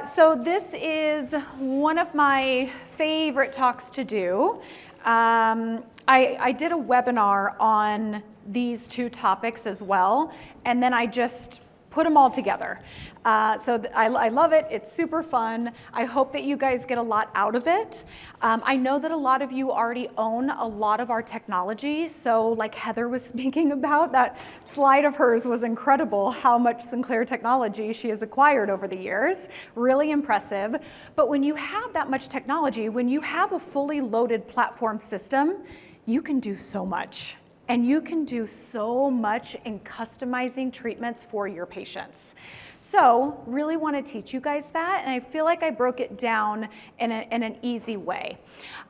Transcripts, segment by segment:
So this is one of my favorite talks to do. I did a webinar on these two topics as well, and then I just put them all together. I love it. It's super fun. I hope that you guys get a lot out of it. I know that a lot of you already own a lot of our technology. So like Heather was speaking about, that slide of hers was incredible, how much Sinclair technology she has acquired over the years. Really impressive. But when you have that much technology, when you have a fully loaded platform system, you can do so much. And you can do so much in customizing treatments for your patients. So really want to teach you guys that, and I feel like I broke it down in an easy way.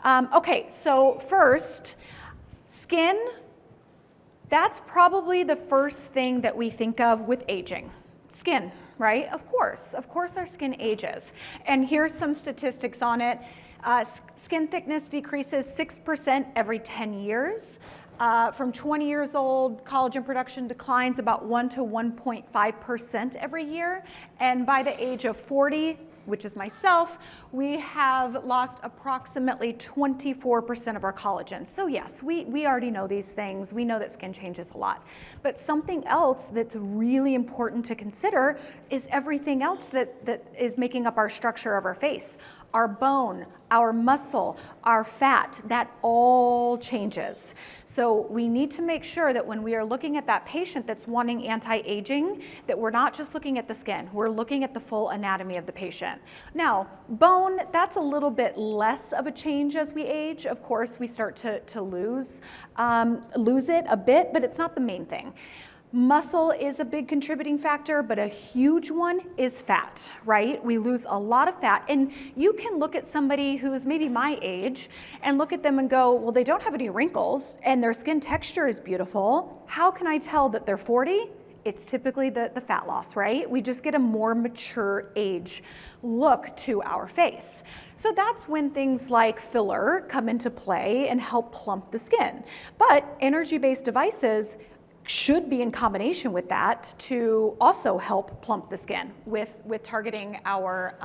Okay, so first, skin. That's probably the first thing that we think of with aging. Skin, right? Of course our skin ages. And here's some statistics on it. Skin thickness decreases 6% every 10 years. From 20 years old, collagen production declines about 1 to 1.5% every year. And by the age of 40, which is myself, we have lost approximately 24% of our collagen. So yes, we already know these things. We know that skin changes a lot. But something else that's really important to consider is everything else that is making up our structure of our face. Our bone, our muscle, our fat, that all changes. So we need to make sure that when we are looking at that patient that's wanting anti-aging, that we're not just looking at the skin, we're looking at the full anatomy of the patient. Now, bone, that's a little bit less of a change as we age. Of course, we start to lose it a bit, but it's not the main thing. Muscle is a big contributing factor, but a huge one is fat, right? We lose a lot of fat. And you can look at somebody who's maybe my age and look at them and go, well, they don't have any wrinkles and their skin texture is beautiful. How can I tell that they're 40? It's typically the fat loss, right? We just get a more mature age look to our face. So that's when things like filler come into play and help plump the skin. But energy-based devices should be in combination with that to also help plump the skin with targeting our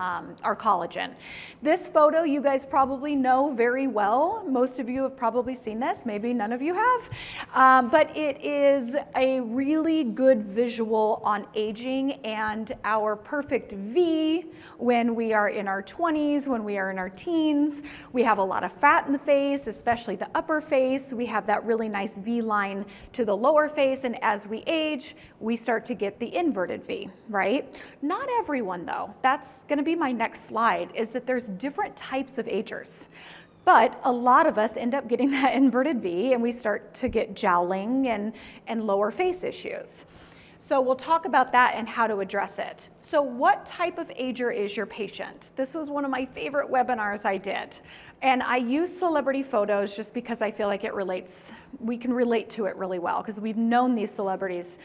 collagen. This photo you guys probably know very well. Most of you have probably seen this, maybe none of you have, but it is a really good visual on aging and our perfect V when we are in our 20s, when we are in our teens. We have a lot of fat in the face, especially the upper face. We have that really nice V line to the lower face. And as we age, we start to get the inverted V, right? Not everyone though. That's gonna be my next slide, is that there's different types of agers. But a lot of us end up getting that inverted V and we start to get jowling and lower face issues. So we'll talk about that and how to address it. So what type of ager is your patient? This was one of my favorite webinars I did. And I use celebrity photos just because I feel like we can relate to it really well because we've known these celebrities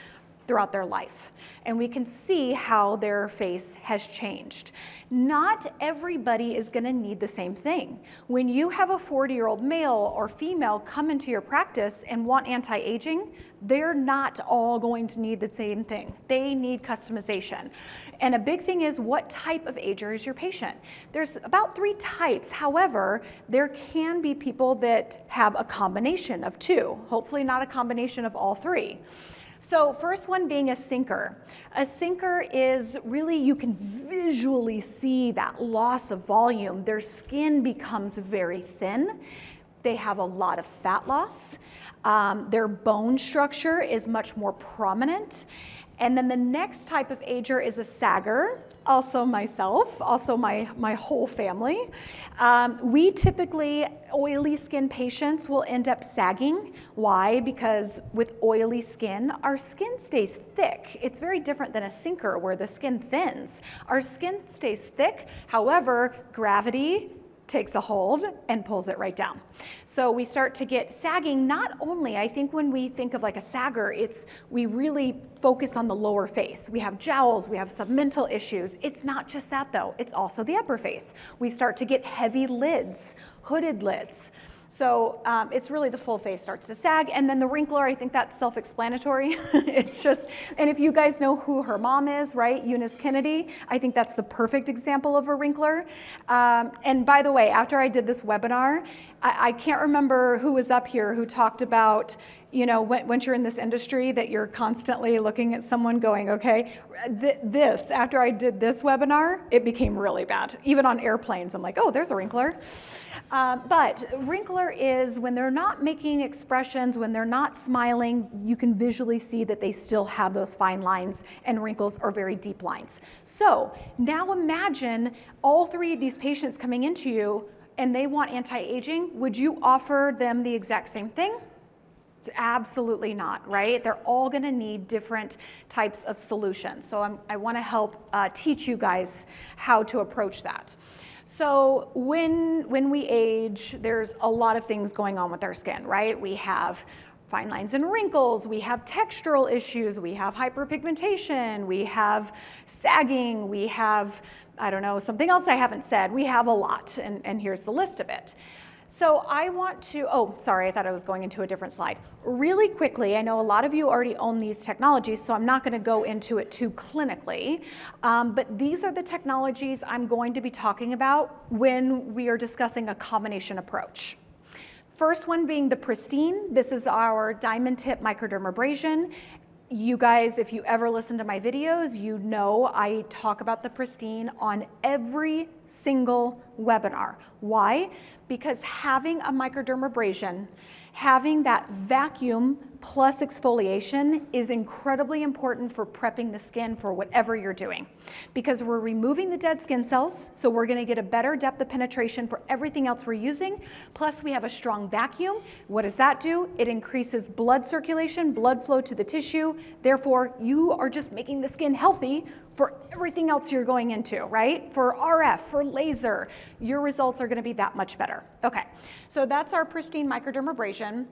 throughout their life. And we can see how their face has changed. Not everybody is gonna need the same thing. When you have a 40-year-old male or female come into your practice and want anti-aging, they're not all going to need the same thing. They need customization. And a big thing is, what type of ager is your patient? There's about 3 types. However, there can be people that have a combination of 2, hopefully not a combination of all 3. So first one being a sinker. A sinker is really, you can visually see that loss of volume. Their skin becomes very thin. They have a lot of fat loss. Their bone structure is much more prominent. And then the next type of ager is a sagger, also myself, also my whole family. We typically, oily skin patients will end up sagging. Why? Because with oily skin, our skin stays thick. It's very different than a sinker where the skin thins. Our skin stays thick, however, gravity takes a hold and pulls it right down. So we start to get sagging. Not only, I think when we think of like a sagger, we really focus on the lower face. We have jowls, we have submental issues. It's not just that though, it's also the upper face. We start to get heavy lids, hooded lids. So it's really the full face starts to sag. And then the wrinkler, I think that's self-explanatory. It's just, and if you guys know who her mom is, right, Eunice Kennedy, I think that's the perfect example of a wrinkler. And by the way, after I did this webinar, I can't remember who was up here who talked about, you know, once you're in this industry that you're constantly looking at someone going, okay, after I did this webinar, it became really bad. Even on airplanes, I'm like, oh, there's a wrinkler. But wrinkler is when they're not making expressions, when they're not smiling, you can visually see that they still have those fine lines and wrinkles or very deep lines. So now imagine all three of these patients coming into you and they want anti-aging. Would you offer them the exact same thing? Absolutely not, right? They're all gonna need different types of solutions. So I wanna help teach you guys how to approach that. So when we age, there's a lot of things going on with our skin, right? We have fine lines and wrinkles, we have textural issues, we have hyperpigmentation, we have sagging, we have, I don't know, something else I haven't said. We have a lot, and here's the list of it. So I want to, oh, sorry, I thought I was going into a different slide. Really quickly, I know a lot of you already own these technologies, so I'm not gonna go into it too clinically, but these are the technologies I'm going to be talking about when we are discussing a combination approach. First one being the Pristine. This is our diamond tip microdermabrasion. You guys, if you ever listen to my videos, you know I talk about the Pristine on every single webinar. Why? Because having a microdermabrasion, having that vacuum plus exfoliation is incredibly important for prepping the skin for whatever you're doing. Because we're removing the dead skin cells, so we're gonna get a better depth of penetration for everything else we're using, plus we have a strong vacuum. What does that do? It increases blood circulation, blood flow to the tissue, therefore you are just making the skin healthy for everything else you're going into, right? For RF, for laser, your results are gonna be that much better. Okay, so that's our Pristine microdermabrasion.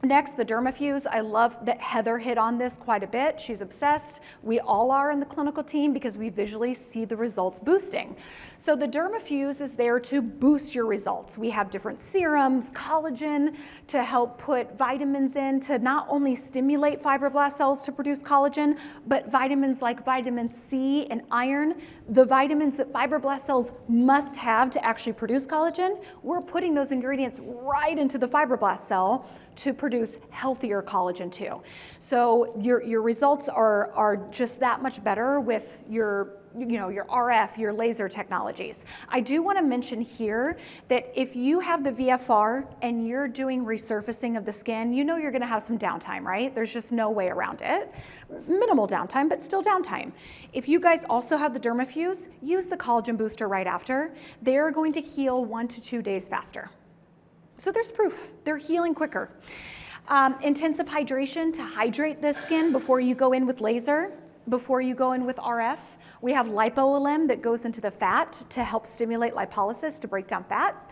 Next, the Dermafuse. I love that Heather hit on this quite a bit. She's obsessed. We all are in the clinical team because we visually see the results boosting. So the Dermafuse is there to boost your results. We have different serums, collagen to help put vitamins in to not only stimulate fibroblast cells to produce collagen, but vitamins like vitamin C and iron, the vitamins that fibroblast cells must have to actually produce collagen. We're putting those ingredients right into the fibroblast cell to produce healthier collagen too. So your results are just that much better with your RF, your laser technologies. I do want to mention here that if you have the VFR and you're doing resurfacing of the skin, you know you're going to have some downtime, right? There's just no way around it. Minimal downtime, but still downtime. If you guys also have the Dermafuse, use the collagen booster right after. They're going to heal 1 to 2 days faster. So there's proof, they're healing quicker. Intensive hydration to hydrate the skin before you go in with laser, before you go in with RF. We have lipo-LM that goes into the fat to help stimulate lipolysis to break down fat.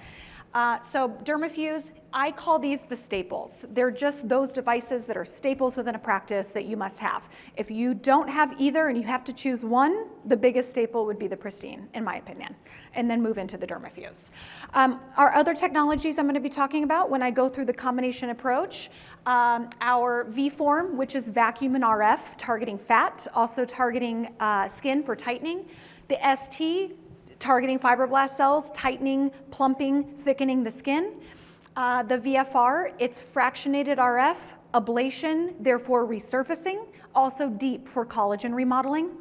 So Dermafuse, I call these the staples. They're just those devices that are staples within a practice that you must have. If you don't have either and you have to choose one, the biggest staple would be the Pristine, in my opinion, and then move into the Dermafuse. Our other technologies I'm gonna be talking about when I go through the combination approach, our V-Form, which is vacuum and RF, targeting fat, also targeting skin for tightening. The ST, targeting fibroblast cells, tightening, plumping, thickening the skin. The VFR, it's fractionated RF, ablation, therefore resurfacing, also deep for collagen remodeling.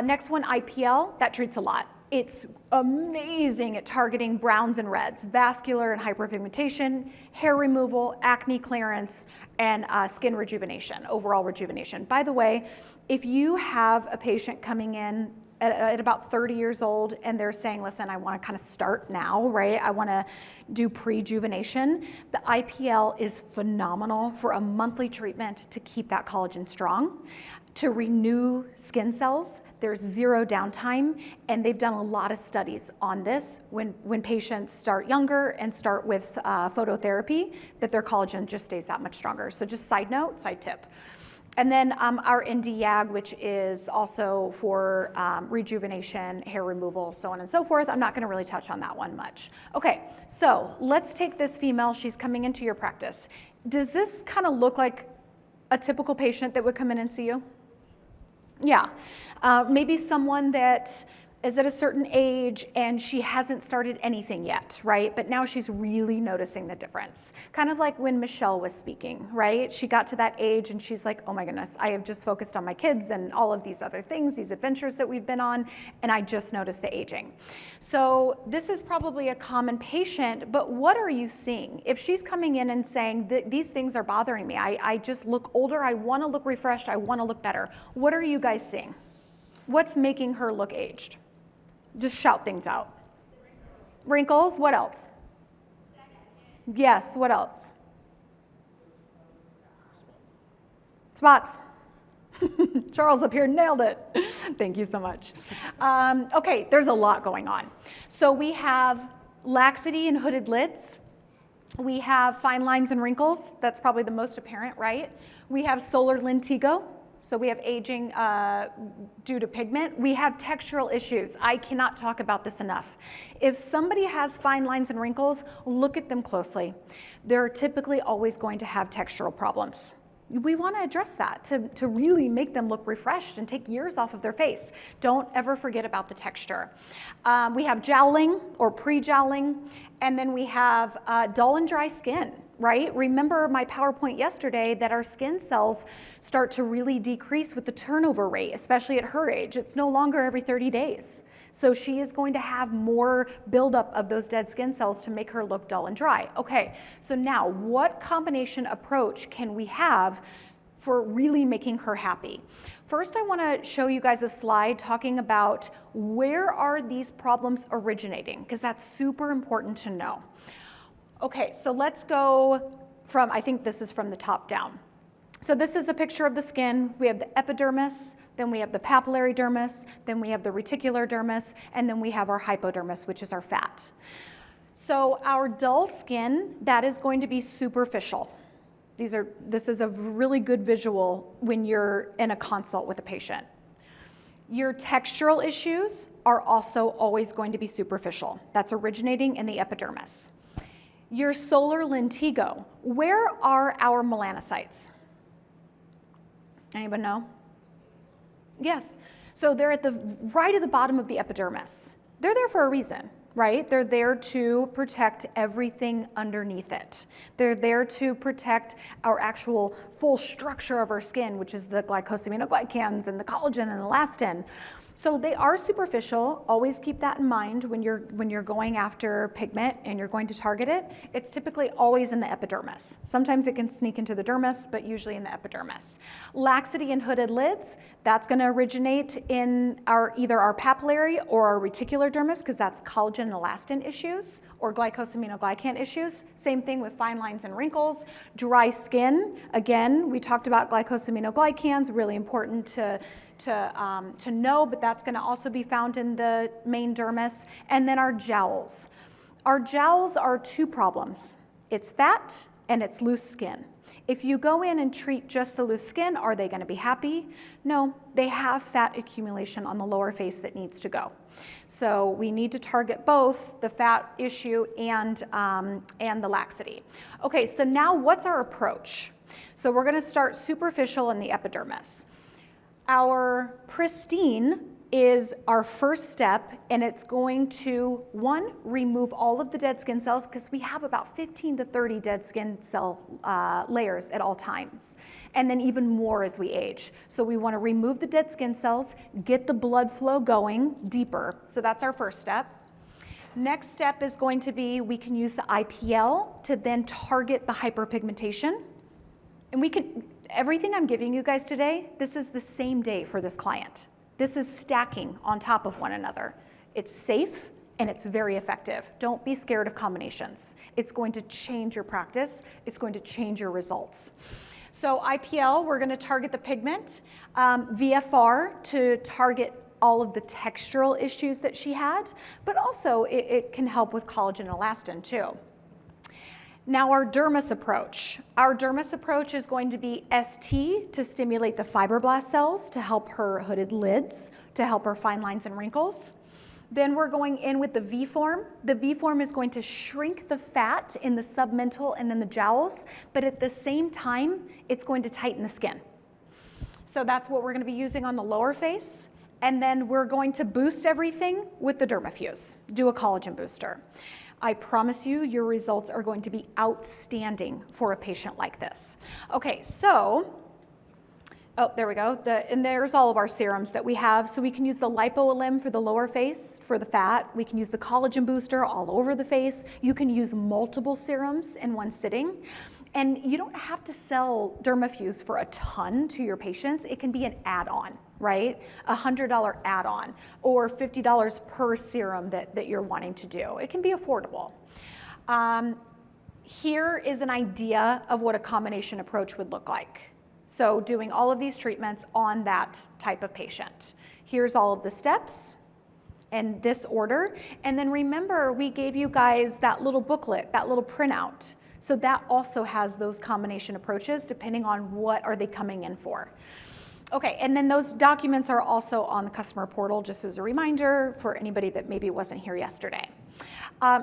Next one, IPL, that treats a lot. It's amazing at targeting browns and reds, vascular and hyperpigmentation, hair removal, acne clearance, and skin rejuvenation, overall rejuvenation. By the way, if you have a patient coming in at about 30 years old and they're saying, listen, I want to kind of start now, right? I want to do prejuvenation. The IPL is phenomenal for a monthly treatment to keep that collagen strong, to renew skin cells. There's zero downtime, and they've done a lot of studies on this when patients start younger and start with phototherapy, that their collagen just stays that much stronger. So just side note, side tip. And then our ND-YAG, which is also for rejuvenation, hair removal, so on and so forth. I'm not going to really touch on that one much. Okay, so let's take this female. She's coming into your practice. Does this kind of look like a typical patient that would come in and see you? Yeah, maybe someone that is at a certain age and she hasn't started anything yet, right? But now she's really noticing the difference. Kind of like when Michelle was speaking, right? She got to that age and she's like, oh my goodness, I have just focused on my kids and all of these other things, these adventures that we've been on, and I just noticed the aging. So this is probably a common patient, but what are you seeing? If she's coming in and saying that these things are bothering me, I just look older, I wanna look refreshed, I wanna look better. What are you guys seeing? What's making her look aged? Just shout things out. Wrinkles, what else? Yes, what else? Spots. Charles up here nailed it. Thank you so much. Okay, there's a lot going on. So we have laxity and hooded lids. We have fine lines and wrinkles. That's probably the most apparent, right? We have solar lentigo. So we have aging due to pigment. We have textural issues. I cannot talk about this enough. If somebody has fine lines and wrinkles, look at them closely. They're typically always going to have textural problems. We want to address that to really make them look refreshed and take years off of their face. Don't ever forget about the texture. We have jowling or pre-jowling, and then we have dull and dry skin. Right? Remember my PowerPoint yesterday that our skin cells start to really decrease with the turnover rate, especially at her age. It's no longer every 30 days. So she is going to have more buildup of those dead skin cells to make her look dull and dry. Okay, so now what combination approach can we have for really making her happy? First, I want to show you guys a slide talking about where are these problems originating, because that's super important to know. Okay, so let's go from, I think this is from the top down. So this is a picture of the skin. We have the epidermis, then we have the papillary dermis, then we have the reticular dermis, and then we have our hypodermis, which is our fat. So our dull skin, that is going to be superficial. This is a really good visual when you're in a consult with a patient. Your textural issues are also always going to be superficial. That's originating in the epidermis. Your solar lentigo, where are our melanocytes? Anybody know? Yes. So they're at the right at the bottom of the epidermis. They're there for a reason, right? They're there to protect everything underneath it. They're there to protect our actual full structure of our skin, which is the glycosaminoglycans and the collagen and elastin. So they are superficial. Always keep that in mind when you're going after pigment and you're going to target it. It's typically always in the epidermis. Sometimes it can sneak into the dermis, but usually in the epidermis. Laxity and hooded lids, that's going to originate in either our papillary or our reticular dermis, because that's collagen and elastin issues or glycosaminoglycan issues. Same thing with fine lines and wrinkles. Dry skin, again, we talked about glycosaminoglycans, really important to know, but that's going to also be found in the main dermis. And then our jowls. Our jowls are two problems. It's fat and it's loose skin. If you go in and treat just the loose skin, are they going to be happy? No, they have fat accumulation on the lower face that needs to go. So we need to target both the fat issue and the laxity. Okay, so now what's our approach? So we're going to start superficial in the epidermis. Our pristine is our first step, and it's going to, one, remove all of the dead skin cells, because we have about 15 to 30 dead skin cell layers at all times, and then even more as we age. So we want to remove the dead skin cells, get the blood flow going deeper. So that's our first step. Next step is going to be, we can use the IPL to then target the hyperpigmentation. And we can, everything I'm giving you guys today, this is the same day for this client. This is stacking on top of one another. It's safe and it's very effective. Don't be scared of combinations. It's going to change your practice. It's going to change your results. So IPL, we're going to target the pigment. VFR to target all of the textural issues that she had, but also it can help with collagen and elastin too. Now our dermis approach. Our dermis approach is going to be ST to stimulate the fibroblast cells to help her hooded lids, to help her fine lines and wrinkles. Then we're going in with the V-form. The V-form is going to shrink the fat in the submental and in the jowls, but at the same time, it's going to tighten the skin. So that's what we're going to be using on the lower face. And then we're going to boost everything with the Dermafuse, do a collagen booster. I promise you, your results are going to be outstanding for a patient like this. Okay, so, oh, there we go. And there's all of our serums that we have. So we can use the lipo-elim for the lower face, for the fat. We can use the collagen booster all over the face. You can use multiple serums in one sitting. And you don't have to sell Dermafuse for a ton to your patients. It can be an add-on, right? A $100 add-on or $50 per serum that you're wanting to do. It can be affordable. Here is an idea of what a combination approach would look like. So doing all of these treatments on that type of patient. Here's all of the steps in this order. And then remember, we gave you guys that little booklet, that little printout. So that also has those combination approaches depending on what are they coming in for. Okay, and then those documents are also on the customer portal, just as a reminder for anybody that maybe wasn't here yesterday.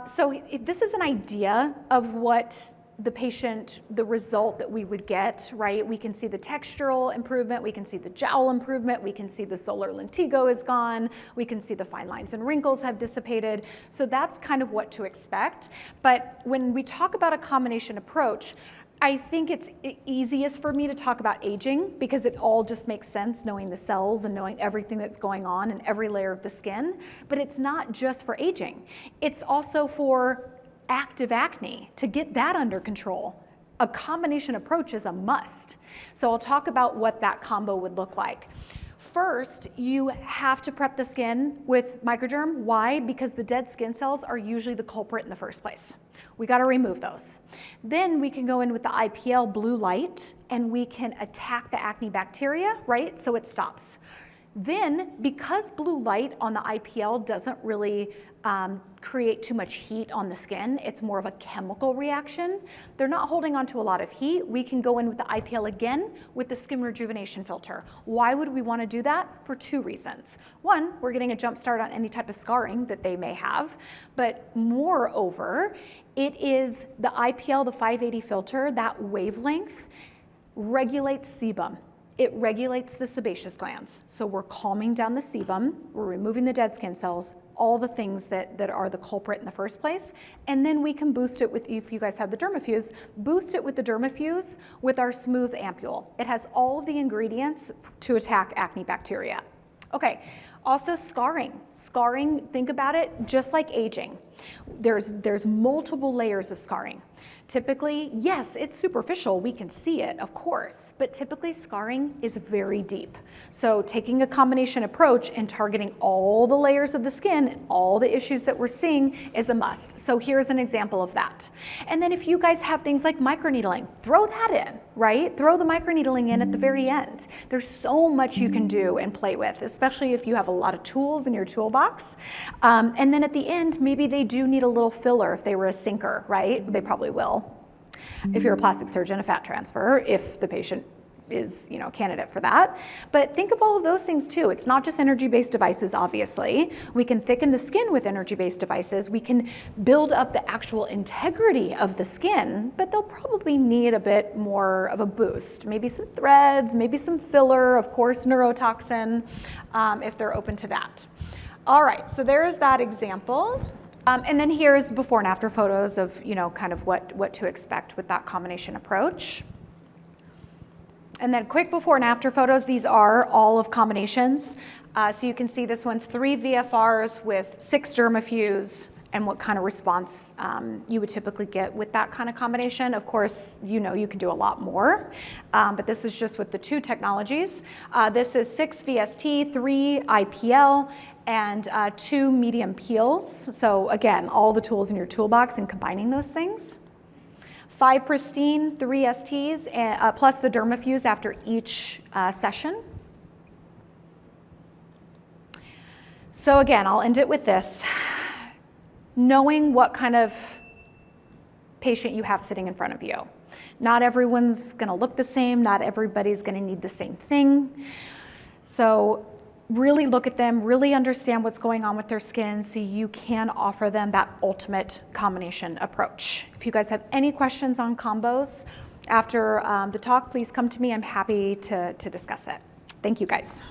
So this is an idea of what the patient, the result that we would get, right? We can see the textural improvement, we can see the jowl improvement, we can see the solar lentigo is gone, we can see the fine lines and wrinkles have dissipated. So that's kind of what to expect. But when we talk about a combination approach, I think it's easiest for me to talk about aging because it all just makes sense knowing the cells and knowing everything that's going on in every layer of the skin. But it's not just for aging. It's also for active acne, to get that under control. A combination approach is a must. So I'll talk about what that combo would look like. First, you have to prep the skin with microderm. Why? Because the dead skin cells are usually the culprit in the first place. We got to remove those. Then we can go in with the IPL blue light and we can attack the acne bacteria, right? So it stops. Then, because blue light on the IPL doesn't really create too much heat on the skin, it's more of a chemical reaction. They're not holding on to a lot of heat. We can go in with the IPL again with the skin rejuvenation filter. Why would we want to do that? For two reasons. One, we're getting a jump start on any type of scarring that they may have, but moreover, it is the IPL, the 580 filter, that wavelength regulates sebum. It regulates the sebaceous glands. So we're calming down the sebum, we're removing the dead skin cells, all the things that are the culprit in the first place. And then we can boost it with, if you guys have the Dermafuse, boost it with the Dermafuse with our smooth ampule. It has all of the ingredients to attack acne bacteria. Okay, also scarring. Scarring, think about it just like aging. There's multiple layers of scarring. Typically, yes, it's superficial, we can see it, of course, but typically scarring is very deep. So taking a combination approach and targeting all the layers of the skin and all the issues that we're seeing is a must. So here's an example of that. And then if you guys have things like microneedling, throw that in, right? Throw the microneedling in at the very end. There's so much you can do and play with, especially if you have a lot of tools in your toolbox. And then at the end, maybe they do need a little filler if they were a sinker, right? They probably will. If you're a plastic surgeon, a fat transfer, if the patient is, a candidate for that. But think of all of those things too. It's not just energy-based devices, obviously. We can thicken the skin with energy-based devices. We can build up the actual integrity of the skin, but they'll probably need a bit more of a boost. Maybe some threads, maybe some filler, of course, neurotoxin, if they're open to that. All right, so there's that example. And then here's before and after photos of, kind of what to expect with that combination approach. And then quick before and after photos, these are all of combinations. So you can see this one's 3 VFRs with 6 Dermafuse and what kind of response you would typically get with that kind of combination. Of course, you can do a lot more, but this is just with the 2 technologies. This is 6 VST, 3 IPL, and 2 medium peels. So again, all the tools in your toolbox and combining those things. 5 Pristine, 3 STs, plus the Dermafuse after each session. So again, I'll end it with this. Knowing what kind of patient you have sitting in front of you. Not everyone's gonna look the same, not everybody's gonna need the same thing. So really look at them, really understand what's going on with their skin so you can offer them that ultimate combination approach. If you guys have any questions on combos after the talk, please come to me. I'm happy to discuss it. Thank you guys.